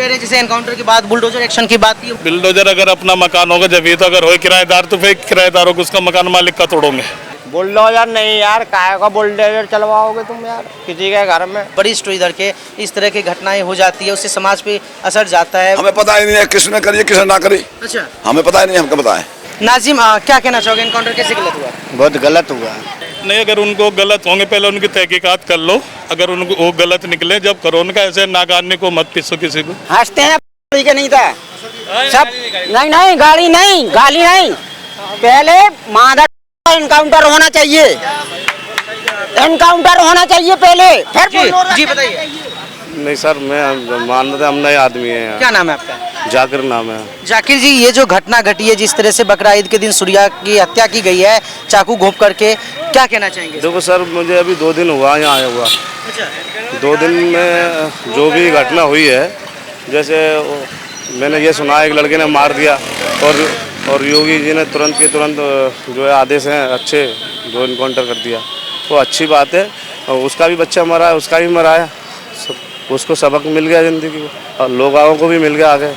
कह रहे हैं जैसे एनकाउंटर के बाद बुलडोजर एक्शन की बात की। बिल्डोजर अगर अपना मकान होगा जब ये तो अगर हो किराएदार तो फिर किराएदारों को उसका मकान मालिक का तोड़ोगे। बुलडोजर नहीं यार, काय का बुलडोजर चलवाओगे तुम यार किसी के घर में। बड़ी स्टोरी इधर के इस तरह की घटनाएं हो जाती है, उससे समाज पे असर जाता है। हमें पता ही नहीं है किसने करी किसने ना करी। अच्छा, हमें पता ही नहीं, हमको पता है। नाजिम क्या कहना चाहोगे, एनकाउंटर कैसे गलत हुआ? बहुत गलत हुआ। नहीं, अगर उनको गलत होंगे पहले उनकी तहकीकात कर लो, अगर उनको वो गलत निकले जब करो उनका, ऐसे नाकारने को मत पीसो किसी को। हंसते हैं के नहीं था सब। नहीं गाड़ी नहीं, गाली नहीं, पहले मादा एनकाउंटर होना चाहिए, एनकाउंटर होना चाहिए पहले, फिर जी बताइए। नहीं सर, मैं मानते हम नए आदमी हैं। क्या नाम है आपका? जाकिर नाम है। जाकिर जी, ये जो घटना घटी है जिस तरह से बकरा ईद के दिन सूर्या की हत्या की गई है चाकू घोंप करके, क्या कहना चाहेंगे? देखो सर, मुझे अभी 2 दिन हुआ यहाँ आया हुआ। अच्छा, 2 दिन में जो भी घटना हुई है, जैसे मैंने ये सुना एक लड़के ने मार दिया और योगी जी ने तुरंत के तुरंत जो है आदेश हैं अच्छे, जो इनकाउंटर कर दिया, वो अच्छी बात है। और उसका भी बच्चा मरा है, उसका भी मरा है, उसको सबक मिल गया ज़िंदगी में और लोगों को भी मिल गया आगे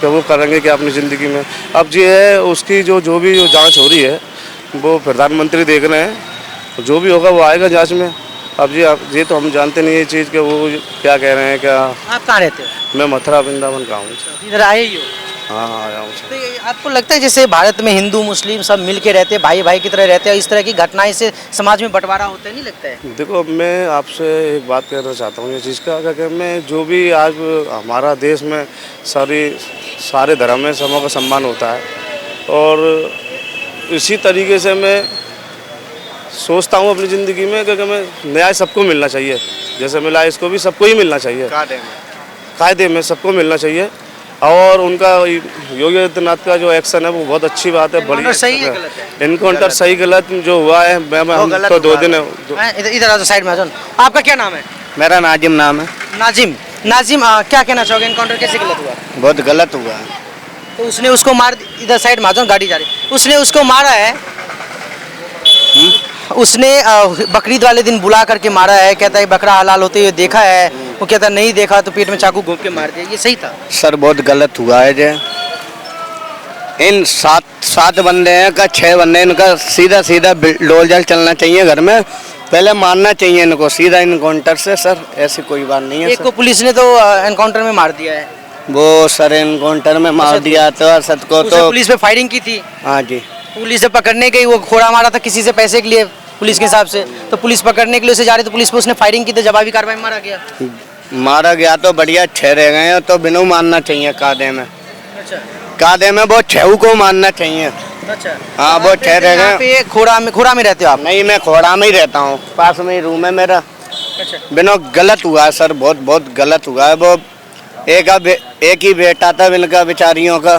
कि वो करेंगे क्या अपनी ज़िंदगी में। अब ये है उसकी जो भी जांच हो रही है वो प्रधानमंत्री देख रहे हैं, जो भी होगा वो आएगा जांच में। अब ये तो हम जानते नहीं ये चीज़ कि वो क्या कह रहे हैं। क्या आप कहाँ रहते हो? मैं मथुरा वृंदावन का हूँ। इधर आए ही हो? हाँ आया हूँ। तो आपको लगता है जैसे भारत में हिंदू मुस्लिम सब मिल के रहते हैं, भाई भाई की तरह रहते हैं, इस तरह की घटनाएं से समाज में बंटवारा होता है, नहीं लगता है? देखो, मैं आपसे एक बात कहना चाहता हूँ ये चीज़ का कि मैं जो भी आज हमारा देश में सारे धर्म में सबों का सम्मान होता है और इसी तरीके से मैं सोचता हूँ अपनी ज़िंदगी में कि मैं न्याय सबको मिलना चाहिए, जैसे मिला इसको भी सबको ही मिलना चाहिए, कायदे में सबको मिलना चाहिए। और उनका योगी आदित्यनाथ का जो एक्शन है वो बहुत अच्छी बात है, बढ़िया सही है गलत है? इनकाउंटर सही गलत जो हुआ है, हम तो 2 दिन इधर आ जाओ, साइड में आ जाओ। आपका क्या नाम है? मेरा नाजिम नाम है। नाजिम क्या कहना चाहोगे, एनकाउंटर कैसे गलत हुआ? बहुत गलत हुआ। तो उसने उसको मार, इधर साइड में आ जाओ, गाड़ी जा रही, उसने उसको मारा है। उसने बकरीद वाले दिन बुला करके मारा है, कहता है बकरा हलाल होते हुए देखा है, वो कहता है नहीं देखा, तो पेट में चाकू घोंप के मार दिया, ये सही था? सर बहुत गलत हुआ है। जे इन 7 बंदे हैं का 6 बंदे, इनका सीधा डोलजल चलना चाहिए घर में, पहले मारना चाहिए इनको सीधा इनकाउंटर से। सर ऐसी कोई बात नहीं है। एक को पुलिस ने तो एनकाउंटर में मार दिया है। वो सर एनकाउंटर में मार दिया तो असद को, तो पुलिस पे फायरिंग की थी। हाँ जी, पुलिस से पकड़ने गई, वो खोड़ा मारा था किसी से पैसे के लिए पुलिस के हिसाब से, तो पुलिस पकड़ने के लिए उसे जा रही, तो पुलिस पे उसने फायरिंग की, तो जवाबी कार्रवाई में मारा गया तो बढ़िया 6 रह गए हैं, तो बिना मारना चाहिए कायदे में। अच्छा, कायदे में वो 6 को मारना चाहिए। अच्छा, हाँ वो 6 रह यहाँ गए। पे खोड़ा में रहते हो आप? नहीं, मैं खोड़ा में ही रहता हूँ, पास में ही रूम है मेरा। अच्छा, बिना गलत हुआ है सर, बहुत गलत हुआ है। वो एक ही बेटा था इनका बेचारियों का,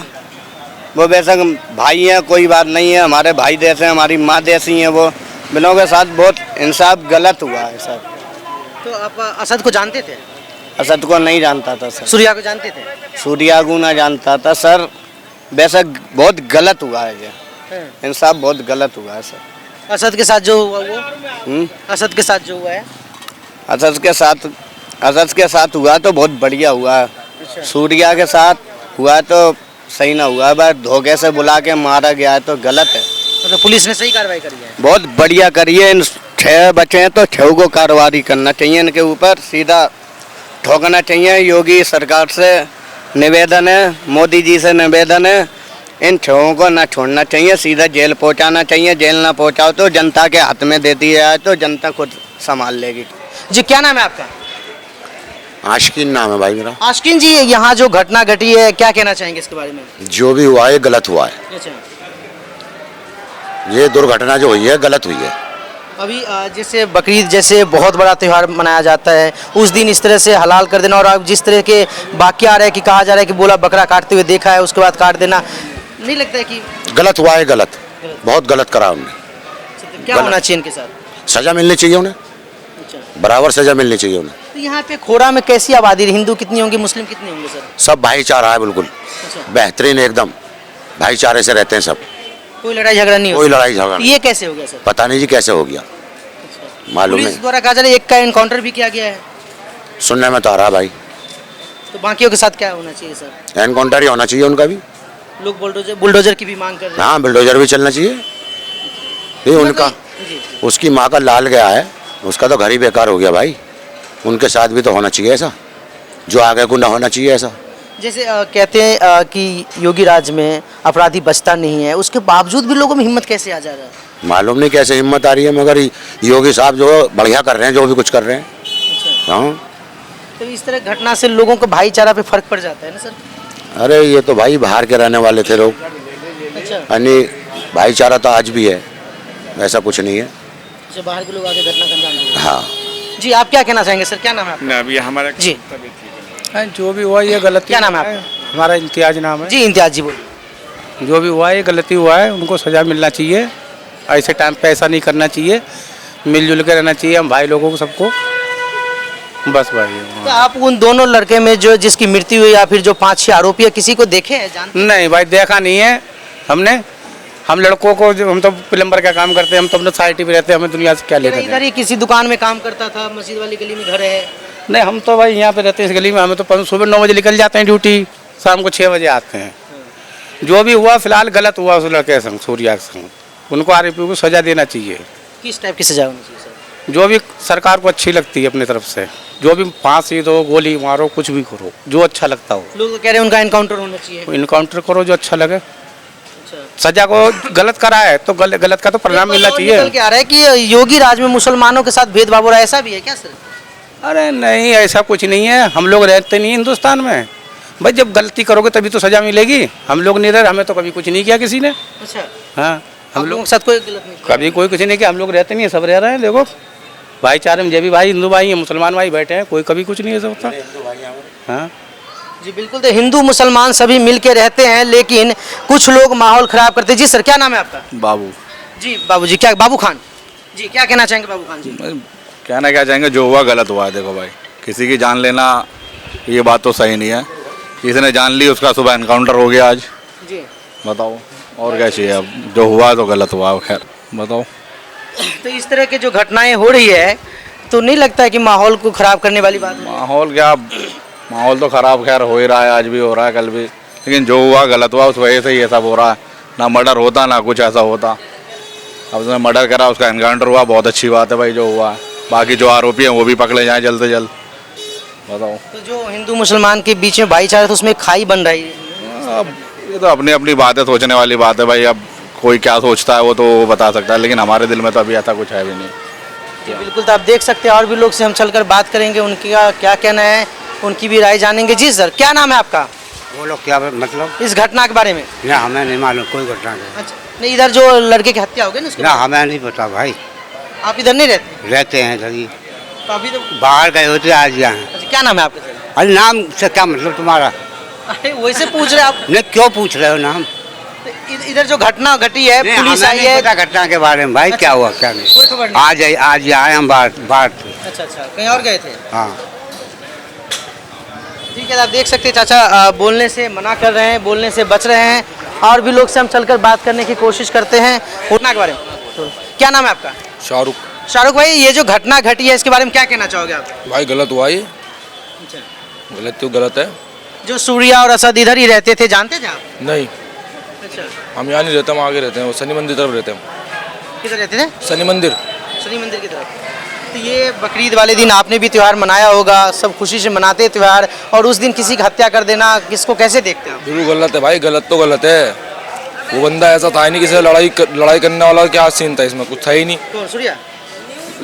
वो बेशक भाई हैं, कोई बात नहीं है, हमारे भाई जैसे हमारी माँ जैसी हैं, वो बिनों के साथ बहुत इंसाफ गलत हुआ है सर। तो आप असद को जानते थे? असद को नहीं जानता था सर। सूर्या को जानते थे? सूर्या को ना जानता था सर। बेशक बहुत गलत हुआ है ये, इंसाफ बहुत गलत हुआ है सर। असद के साथ जो हुआ वो असद के साथ जो हुआ है, असद के साथ हुआ तो बहुत बढ़िया हुआ है। अच्छा, सूर्या के साथ हुआ तो सही ना हुआ, बस धोखे से बुला के मारा गया है तो गलत है। तो पुलिस ने सही कार्रवाई करी है? बहुत बढ़िया करी है। इन 6 बच्चे हैं तो 6 को कार्रवाई करना चाहिए, इनके ऊपर सीधा ठोकना चाहिए। योगी सरकार से निवेदन है, मोदी जी से निवेदन है, इन 6 को ना छोड़ना चाहिए, सीधा जेल पहुंचाना चाहिए। जेल ना पहुंचाओ तो जनता के हाथ में दे दिया है तो जनता खुद संभाल लेगी। जी क्या नाम है आपका? आशिकीन नाम है भाई मेरा। आशिकीन जी, यहाँ जो घटना घटी है क्या कहना चाहेंगे इसके बारे में? जो भी हुआ है गलत हुआ है। अच्छा, ये दुर्घटना जो हुई है गलत हुई है। अभी जैसे बकरीद जैसे बहुत बड़ा त्यौहार मनाया जाता है, उस दिन इस तरह से हलाल कर देना, और अब जिस तरह के वाक्य आ रहे हैं कि कहा जा रहा है कि बोला बकरा काटते हुए देखा है उसके बाद काट देना, नहीं लगता है कि गलत हुआ है? गलत, बहुत गलत करा उन्होंने। क्या होना चाहिए इनके साथ? सजा मिलनी चाहिए उन्हें, बराबर सजा मिलनी चाहिए उन्हें। तो यहाँ पे खोड़ा में कैसी आबादी, हिंदू कितनी होंगी, मुस्लिम कितने होंगे सर? सब भाईचारा है, बिल्कुल बेहतरीन, एकदम भाईचारे से रहते हैं सब, कोई लड़ाई झगड़ा नहीं कोई लड़ाई झगड़ा। ये कैसे हो गया सर? पता नहीं जी कैसे हो गया, मालूम पुलिस नहीं। द्वारा कहा जा रहा है एक का एनकाउंटर भी किया गया है। सुनने में तो आ रहा भाई, तो बाकियों के साथ क्या होना चाहिए सर? एनकाउंटर ही होना चाहिए उनका भी। लोग बुलडोजर की भी मांग कर रहे हैं। हाँ, बुलडोजर भी चलना चाहिए। ये उनका, जी, जी। उसकी माँ का लाल गया है, उसका तो घर ही बेकार हो गया भाई। उनके साथ भी तो होना चाहिए ऐसा, जो आगे को ना होना चाहिए ऐसा। जैसे कहते हैं कि योगी राज में अपराधी बचता नहीं है, उसके बावजूद भी लोगों में हिम्मत कैसे आ जा रहा है? मालूम नहीं कैसे हिम्मत आ रही है, मगर योगी साहब जो बढ़िया कर रहे हैं, जो भी कुछ कर रहे हैं। अच्छा। हाँ, तो इस तरह घटना से लोगों को भाईचारा पे फर्क पड़ जाता है ना सर? अरे ये तो भाई बाहर के रहने वाले थे लोग, अच्छा। यानी भाईचारा तो आज भी है, ऐसा कुछ नहीं है। अच्छा, बाहर के लोग आके घटना का अंजाम दे रहे हैं। हाँ, जी, आप क्या कहना चाहेंगे सर? क्या नाम है आपका? अभी हमारा जी, जो भी हुआ ये गलती। क्या नाम है आपका? हमारा इम्तियाज नाम है। जी इम्तियाज जी बोलिए। जो भी हुआ ये गलती हुआ है, उनको सजा मिलना चाहिए। ऐसे टाइम पे ऐसा नहीं करना चाहिए, मिलजुल के रहना चाहिए हम भाई लोगों को, सबको। बस भाई। तो आप उन दोनों लड़के में जो जिसकी मृत्यु हुई या फिर जो 5-6 आरोपी है, किसी को देखे हैं, जानते हैं? नहीं भाई, देखा नहीं है हमने। हम लड़कों को हम तो प्लम्बर का काम करते हैं, हम तो अपने सोसाइटी में रहते हैं, हमें दुनिया से क्या लेना इधर ही किसी दुकान में काम करता था, मस्जिद वाली गली में घर है। नहीं, हम तो भाई यहाँ पे रहते हैं इस गली में। हमें तो सुबह 9 बजे निकल जाते हैं ड्यूटी, शाम को 6 बजे आते हैं। जो भी हुआ फिलहाल गलत हुआ उस लड़के के संग, सूर्या के संग। उनको आरोपी को सजा देना चाहिए। किस टाइप की सजा होनी चाहिए सर? जो भी सरकार को अच्छी लगती है अपनी तरफ से, जो भी फांसी दो, गोली मारो, कुछ भी करो, जो अच्छा लगता हो। लोग तो कह रहे हैं उनका एनकाउंटर होना चाहिए। इनकाउंटर करो जो अच्छा लगे। अच्छा। सजा को गलत करा है तो गलत का तो परिणाम मिलना निकल चाहिए। के आ रहा है कि योगी राज में मुसलमानों के साथ भेदभाव हो रहा है, ऐसा भी है क्या सर? अरे नहीं, ऐसा कुछ नहीं है। हम लोग रहते नहीं हिंदुस्तान में भाई। जब गलती करोगे तभी तो सजा मिलेगी। हम लोग नहीं रहे, हमें तो कभी कुछ नहीं किया किसी ने। अच्छा, हाँ, हम लोगों के साथ कोई गलत नहीं किया। कभी कोई कुछ नहीं किया। हम लोग रहते नहीं है, सब रह रहे हैं। देखो भाईचारे में, जो भी भाई हिंदू भाई हैं, मुसलमान भाई बैठे हैं, कोई कभी कुछ नहीं है होता। हाँ जी बिल्कुल, तो हिंदू मुसलमान सभी मिल के रहते हैं, लेकिन कुछ लोग माहौल खराब करते हैं। जी सर, क्या नाम है आपका? बाबू। जी बाबू जी, क्या बाबू खान जी, क्या कहना चाहेंगे बाबू खान जी? कहना क्या चाहेंगे, जो हुआ गलत हुआ है। देखो भाई, किसी की जान लेना ये बात तो सही नहीं है। किसी ने जान ली, उसका सुबह एनकाउंटर हो गया आज। जी, बताओ और क्या चाहिए। अब जो हुआ तो गलत हुआ, खैर बताओ। तो इस तरह की जो घटनाएं हो रही है, तो नहीं लगता है कि माहौल को खराब करने वाली बात है? माहौल क्या, माहौल तो ख़राब खैर हो ही रहा है, आज भी हो रहा है, कल भी। लेकिन जो हुआ गलत हुआ, उस वजह से ये सब हो रहा है। ना मर्डर होता ना कुछ ऐसा होता। अब उसने मर्डर करा, उसका एनकाउंटर हुआ, बहुत अच्छी बात है भाई जो हुआ है। बाकी जो आरोपी हैं वो भी पकड़े जाएं जल्द से जल्द। बताओ। तो जो हिंदू मुसलमान के बीच में भाईचारा तो उसमें खाई बन रही है। अब ये तो अपनी अपनी बात है, सोचने वाली बात है भाई। अब कोई क्या सोचता है वो तो वो बता सकता है, लेकिन हमारे दिल में तो अभी ऐसा कुछ है भी नहीं। जी बिल्कुल, तो आप देख सकते हैं और भी लोग से हम चलकर बात करेंगे, उनका क्या कहना है, उनकी भी राय जानेंगे। जी सर, क्या नाम है आपका? वो लोग क्या मतलब? इस घटना के बारे में? ना हमें नहीं मालूम कोई घटना नहीं। अच्छा, नहीं इधर जो लड़के की हत्या हो गई ना उसके ना बाद? हमें नहीं पता भाई। आप इधर नहीं रहते? रहते हैं इधर ही, तो अभी तो बाहर गए होते आज यहाँ हैं। अच्छा, क्या नाम है आपका सर? अरे नाम से क्या मतलब तुम्हारा? अरे वैसे पूछ रहे आप। नहीं, क्यों पूछ रहे हो नाम? तो इधर जो घटना घटी है, नहीं, पुलिस हमें आई नहीं है। पता घटना के बारे में भाई। क्या हुआ क्या नहीं, कोई खबर नहीं। आज ही आए हम बाहर से। अच्छा अच्छा, कहीं और गए थे? हाँ। ठीक है, आप देख सकते हैं चाचा बोलने से मना कर रहे हैं, बोलने से बच रहे हैं। और भी लोग से हम चलकर बात करने की कोशिश करते हैं घटना के बारे में। क्या नाम है आपका? शाहरुख। शाहरुख भाई, ये जो घटना घटी है इसके बारे में क्या कहना चाहोगे आप? भाई गलत हुआ ये, गलत तो गलत है। जो सूर्या और असद इधर ही रहते थे, जानते थे आप? नहीं, अच्छा, हम यहाँ नहीं रहते, हम आगे रहते हैं, वो शनि मंदिर तरफ रहते हैं हम। किधर रहते थे? शनि मंदिर। शनि मंदिर की तरफ। तो ये बकरीद वाले दिन आपने भी त्यौहार मनाया होगा, सब खुशी से मनाते हैं त्यौहार, और उस दिन किसी की हत्या कर देना, किसको कैसे देखते हैं आप? बिल्कुल गलत है भाई, गलत तो गलत है। वो बंदा ऐसा था ही नहीं, किसी से लड़ाई करने वाला क्या सीन था इसमें, कुछ था ही नहीं। कौन, सूर्या?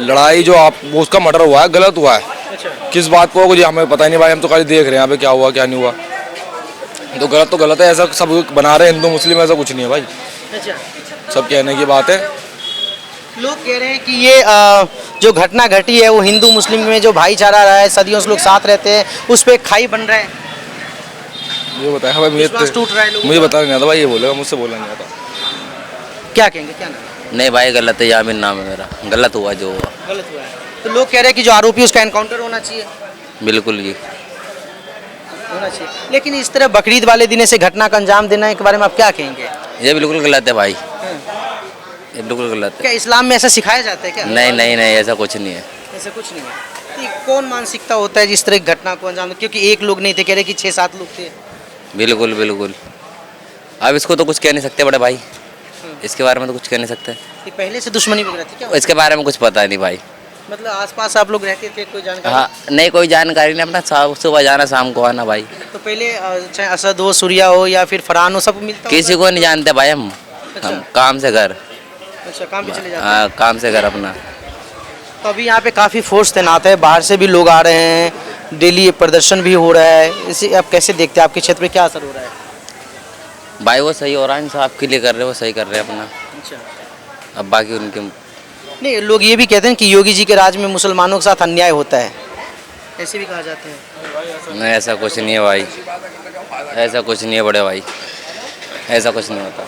लड़ाई जो आप वो उसका मर्डर हुआ है, गलत हुआ है। अच्छा, किस बात को जी हमें पता ही नहीं भाई, हम तो खाली देख रहे हैं यहाँ पे क्या हुआ क्या नहीं हुआ। तो गलत है, ऐसा सब बना रहे हैं हिंदू मुस्लिम, ऐसा कुछ नहीं है भाई, अच्छा। सब कहने की बात है। लोग कह रहे हैं कि ये जो घटना घटी है वो हिंदू मुस्लिम में जो भाईचारा रहा है, सदियों से लोग साथ रहते हैं, उस पर खाई बन रहा है, ये बताया भाई, विश्वास टूट रहा है लोगों मुझे का। बता नहीं आता भाई, ये बोलेगा, मुझसे बोलना नहीं आता। क्या कहेंगे, क्या नाम? नहीं भाई गलत है, यामिन नाम है मेरा। गलत हुआ जो हुआ, गलत हुआ है। तो लोग कह रहे हैं कि जो आरोपी उसका एनकाउंटर होना चाहिए। बिल्कुल जी। होना चाहिए, लेकिन इस तरह बकरीद वाले दिन से घटना का अंजाम देना के बारे में आप क्या कहेंगे? ये बिल्कुल गलत है भाई, ये बिल्कुल गलत है। क्या इस्लाम में ऐसा सिखाया जाता है क्या? नहीं नहीं नहीं, ऐसा कुछ नहीं है। ऐसा कुछ नहीं है। तो कौन मानसिकता होता है जिस तरह की घटना को अंजाम, क्योंकि एक लोग नहीं थे, कह रहे कि 6-7 लोग थे। बिल्कुल बिल्कुल। अब इसको तो कुछ कह नहीं सकते बड़े भाई, इसके बारे में तो कुछ कह नहीं सकते। ये पहले से दुश्मनी वगैरह थी क्या? इसके बारे में कुछ पता नहीं भाई। मतलब आसपास आप लोग रहते थे, कोई जानकारी? हाँ नहीं, कोई जानकारी नहीं, अपना सुबह जाना शाम को आना भाई। तो पहले चाहे असद हो, सूर्या हो या फिर फरहान हो, सब मिलता किसी होता को नहीं जानते भाई हम। अच्छा। हम काम से घर। अच्छा, काम पे चले जाते हैं। हाँ काम से घर अपना। तो अभी यहाँ पे काफ़ी फोर्स तैनात है, बाहर से भी लोग आ रहे हैं, डेली ये प्रदर्शन भी हो रहा है, इसे आप कैसे देखते हैं? आपके क्षेत्र में क्या असर हो रहा है? भाई वो सही हो रहा है, इंसाफ के लिए कर रहे हैं, वो सही कर रहे हैं अपना। अच्छा, अब बाकी उनके नहीं, लोग ये भी कहते हैं कि योगी जी के राज में मुसलमानों के साथ अन्याय होता है, ऐसे भी कहा जाता है। नहीं, ऐसा कुछ नहीं है भाई, ऐसा कुछ नहीं है बड़े भाई, ऐसा कुछ नहीं होता।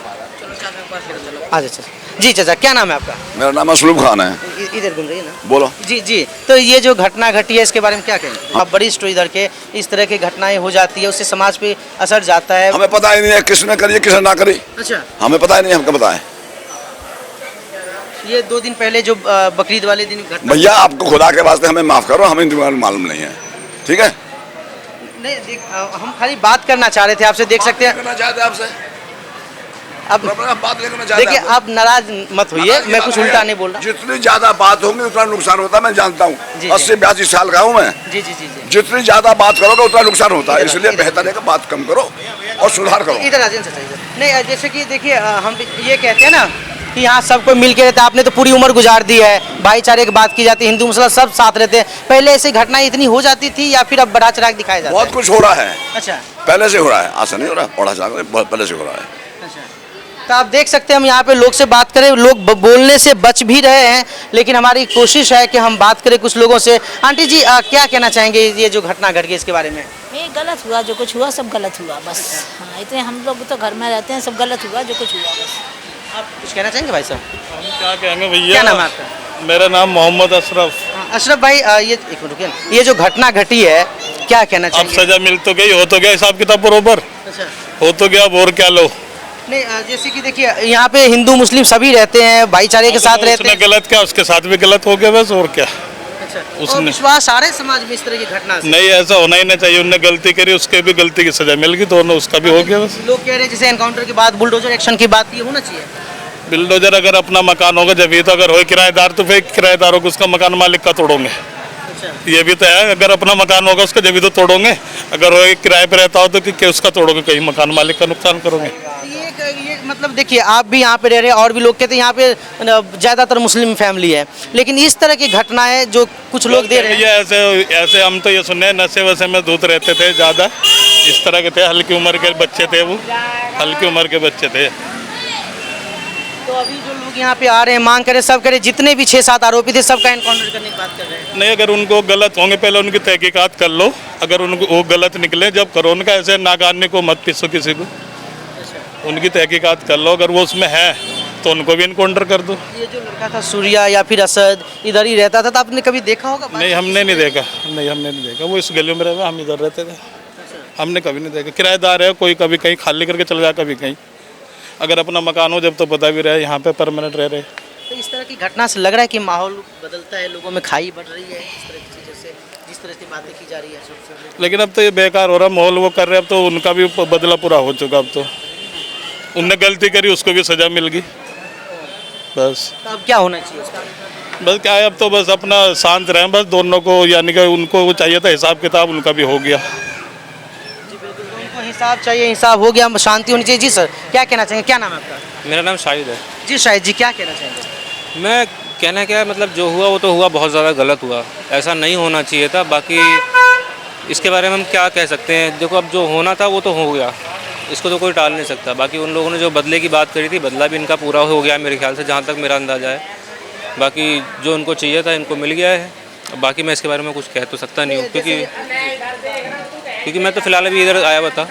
अच्छा अच्छा जी, चाचा क्या नाम है आपका? मेरा नाम असलूब खान है। इधर घूम रही है ना? बोलो। जी जी, तो ये जो घटना घटी है इसके बारे में क्या कहेंगे? आप वरिष्ठ हो इधर के, इस तरह की घटनाएं हो जाती है, उससे समाज पे असर जाता है। हमें पता ही नहीं है किसने करी है, किसने ना करी। अच्छा, हमें पता ही नहीं, हमको पता है। ये 2 दिन पहले जो बकरीद वाले दिन घटना। भैया आपको खुदा के वास्ते हमें माफ करो, हमें मालूम नहीं है, ठीक है? नहीं देख, हम खाली बात करना चाह रहे थे आपसे, देख सकते हैं। करना चाहते हैं आपसे, अब बात लेकर चाहते देखिए, आप नाराज मत होइए, मैं कुछ उल्टा नहीं बोल रहा। जितनी ज्यादा बात होगी उतना नुकसान होता है, मैं जानता हूँ। जी। 80-82 साल का हूँ मैं। जी जी जी जी, जितनी ज्यादा बात करोगे उतना नुकसान होता है, इसलिए बेहतर है कि बात कम करो और सुधार करो। इधर आ जाइए चाचा, इधर। नहीं, जैसे कि देखिए, हम ये कहते हैं ना कि यहाँ सबको मिल के रहता है, आपने तो पूरी उम्र गुजार दी है, भाईचारे की बात की जाती है, हिंदू मुसलमान सब साथ रहते हैं। पहले ऐसी घटनाएं इतनी हो जाती थी या फिर अब बढ़ा चढ़ा के दिखाया जाता है? बहुत कुछ हो रहा है, अच्छा पहले से हो रहा है, आज से नहीं हो रहा है, बढ़ा चढ़ा बहुत पहले से हो रहा है। अच्छा, तो आप देख सकते हैं, हम यहाँ पे लोग से बात करें, लोग बोलने से बच भी रहे हैं, लेकिन हमारी कोशिश है कि हम बात करें कुछ लोगों से। आंटी जी, क्या कहना चाहेंगे ये जो घटना घट गई इसके बारे में? ये गलत हुआ, जो कुछ हुआ सब गलत हुआ बस। हाँ, इतने हम लोग तो घर में रहते हैं, सब गलत हुआ जो कुछ हुआ बस। आप कुछ कहना चाहेंगे भाई साहब? हम क्या कहेंगे भैया? क्या नाम है आपका? मेरा नाम मोहम्मद अशरफ। अशरफ भाई, ये एक मिनट रुकिए ना। ये जो घटना घटी है, क्या कहना अब चाहेंगे? सजा मिल तो गई, हो तो गया हिसाब किताब बरोबर, अच्छा, हो तो गया, अब और क्या लो। नहीं, जैसे कि देखिए, यहाँ पे हिंदू मुस्लिम सभी रहते हैं, भाईचारे के साथ रहते उसने हैं। गलत किया, उसके साथ भी गलत हो गया बस, और क्या। अच्छा, और उसने- विश्वास आ रहे समाज में इस तरह की घटना से? नहीं, ऐसा होना ही नहीं चाहिए, उनने गलती करी, उसके भी गलती की सजा मिल गई, दोनों उसका भी हो गया बस। लोग कह रहे हैं जैसे एनकाउंटर के बाद बुलडोजर एक्शन की बात, ये होना चाहिए। बिल्डोजर अगर अपना मकान होगा जब, ये तो अगर हो किराएदार तो फिर किराएदारों को उसका मकान मालिक का तोड़ोगे। अच्छा, ये भी तो है, अगर अपना मकान होगा उसका जब भी तो तोड़ोगे, अगर वो किराए पे रहता हो तो कि उसका तोड़ोगे, कहीं मकान मालिक का नुकसान करोगे। ये मतलब देखिए, आप भी यहाँ पे रह रहे हैं और भी लोग कहते हैं यहाँ पे ज़्यादातर मुस्लिम फैमिली है, लेकिन इस तरह की घटनाएं जो कुछ लोग दे रहे हैं। ये ऐसे ऐसे हम तो ये सुने नशे वशे में धूत रहते थे ज़्यादा, इस तरह के थे, हल्की उम्र के बच्चे थे, वो हल्की उम्र के बच्चे थे। तो अभी जो लोग यहाँ पे आ रहे हैं, मांग करें, सब करें, जितने भी 6-7 आरोपी थे सबका एनकाउंटर करने की बात कर रहे हैं। नहीं, अगर उनको गलत होंगे पहले उनकी तहकीकात कर लो, अगर उनको वो गलत निकले जब करो, उनका ऐसे नाकानी को मत पीसो किसी को, उनकी तहकीकात कर लो, अगर वो उसमें है तो उनको भी इनकाउंटर कर दो। ये जो लड़का था सूर्या या फिर असद, इधर ही रहता था, तो आपने कभी देखा होगा? नहीं, हमने नहीं देखा, नहीं हमने नहीं देखा, वो इस गली में रहे, हम इधर रहते थे, हमने कभी नहीं देखा। किराएदार है, कोई कभी कहीं खाली करके चला जाए, कभी कहीं, अगर अपना मकान हो जब तो पता भी रहे यहाँ पे परमानेंट रह रहे। तो इस तरह की घटना से लग रहा है कि माहौल बदलता है, लोगों में खाई बढ़ रही है, इस तरह की चीज़ों से, जिस तरह की बातें की जा रही है। लेकिन अब तो ये बेकार हो रहा, माहौल वो कर रहे, अब तो उनका भी बदला पूरा हो चुका, अब तो उनने गलती करी, उसको भी सजा मिल गई बस। तो अब क्या होना चाहिए उसका? बस क्या है, अब तो बस अपना शांत रहें बस दोनों को, यानी कि उनको वो चाहिए था हिसाब किताब, उनका भी हो गया। उनको हिसाब चाहिए, हिसाब हो गया, शांति होनी चाहिए। जी सर, क्या कहना चाहेंगे? क्या नाम है आपका? मेरा नाम शाहिद है। जी शाहिद जी, क्या कहना चाहेंगे? मैं कहना क्या है, मतलब जो हुआ वो तो हुआ, बहुत ज़्यादा गलत हुआ, ऐसा नहीं होना चाहिए था। बाकी इसके बारे में हम क्या कह सकते हैं, देखो अब जो होना था वो तो हो गया, इसको तो कोई टाल नहीं सकता। बाकी उन लोगों ने जो बदले की बात करी थी, बदला भी इनका पूरा हो गया मेरे ख्याल से, जहाँ तक मेरा अंदाज़ा है। बाकी जो उनको चाहिए था इनको मिल गया है। बाकी मैं इसके बारे में कुछ कह तो सकता नहीं हूँ, क्योंकि मैं तो फ़िलहाल अभी इधर आया हुआ था।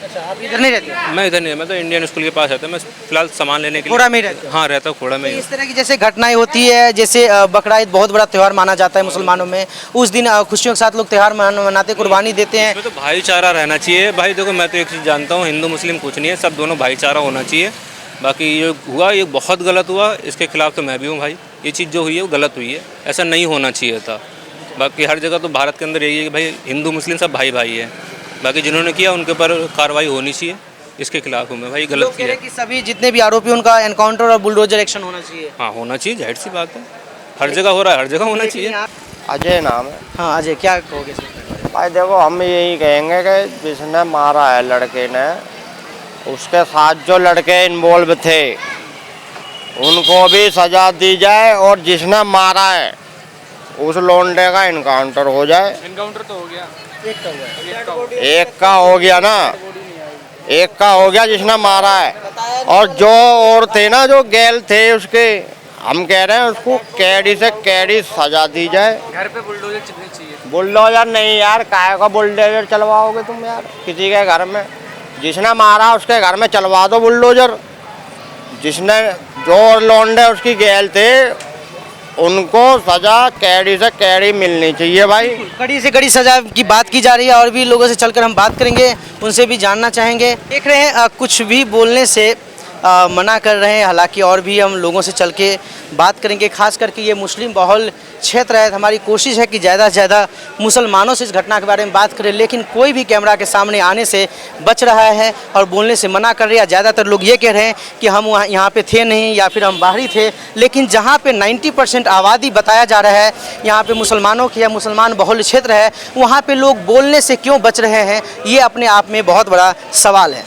अच्छा, आप इधर नहीं रहते? मैं इधर नहीं, मैं तो इंडियन स्कूल के पास रहता, मैं फ़िलहाल सामान लेने के लिए खोड़ा में ही रहते? हाँ, रहता हूँ खोड़ा में ही। इस तरह की जैसे घटनाएं होती है, जैसे बकरा ईद बहुत बड़ा त्यौहार माना जाता है मुसलमानों में, उस दिन खुशियों के साथ लोग त्यौहार मनाते, कुर्बानी देते हैं। इसमें तो भाईचारा रहना चाहिए भाई। देखो मैं तो एक चीज़ जानता हूँ, हिंदू मुस्लिम कुछ नहीं है, सब दोनों भाईचारा होना चाहिए। बाकी ये हुआ, ये बहुत गलत हुआ, इसके खिलाफ तो मैं भी हूँ भाई। ये चीज़ जो हुई है वो गलत हुई है, ऐसा नहीं होना चाहिए था। बाकी हर जगह तो भारत के अंदर यही है कि भाई हिंदू मुस्लिम सब भाई भाई है। बाकी जिन्होंने किया उनके ऊपर कार्रवाई होनी चाहिए, इसके खिलाफ हूँ मैं भाई, गलत लोग कह किया रहे हैं कि सभी जितने भी आरोपी उनका एनकाउंटर और बुलडोजर एक्शन होना चाहिए। हाँ होना चाहिए, जाहिर सी बात है, हर जगह हो रहा है, हर जगह होना चाहिए। अजय नाम है। हाँ अजय, क्या कहोगे सर? भाई देखो, हम यही कहेंगे कि जिसने मारा है लड़के ने, उसके साथ जो लड़के इन्वॉल्व थे उनको भी सजा दी जाए, और जिसने मारा है उस लोंडे का इनकाउंटर हो जाए। इनकाउंटर तो हो गया, एक का हो गया ना, एक का हो गया जिसने मारा है। और जो और थे ना, जो गैल थे उसके, हम कह रहे हैं उसको कैडी से कैडी सजा दी जाए। घर पे बुलडोजर चलनी चाहिए। बुलडोजर नहीं यार, काय का बुलडोजर चलवाओगे तुम यार किसी के घर में? जिसने मारा उसके घर में चलवा दो बुलडोजर। जिसने, जो लौंडे उसकी गैल थे, उनको सजा कैडी से कैडी मिलनी चाहिए भाई। कड़ी से कड़ी सजा की बात की जा रही है, और भी लोगों से चलकर हम बात करेंगे, उनसे भी जानना चाहेंगे। देख रहे हैं कुछ भी बोलने से मना कर रहे हैं, हालांकि और भी हम लोगों से चल के बात करेंगे। खास करके ये मुस्लिम बहुल क्षेत्र है, हमारी कोशिश है कि ज़्यादा से ज़्यादा मुसलमानों से इस घटना के बारे में बात करें, लेकिन कोई भी कैमरा के सामने आने से बच रहा है और बोलने से मना कर रहे हैं। ज़्यादातर लोग ये कह रहे हैं कि हम वहाँ यहाँ पे थे नहीं, या फिर हम बाहरी थे। लेकिन जहाँ पे 90% आबादी बताया जा रहा है यहाँ पे मुसलमानों की या मुसलमान बहुल क्षेत्र है, वहाँ पे लोग बोलने से क्यों बच रहे हैं, ये अपने आप में बहुत बड़ा सवाल है।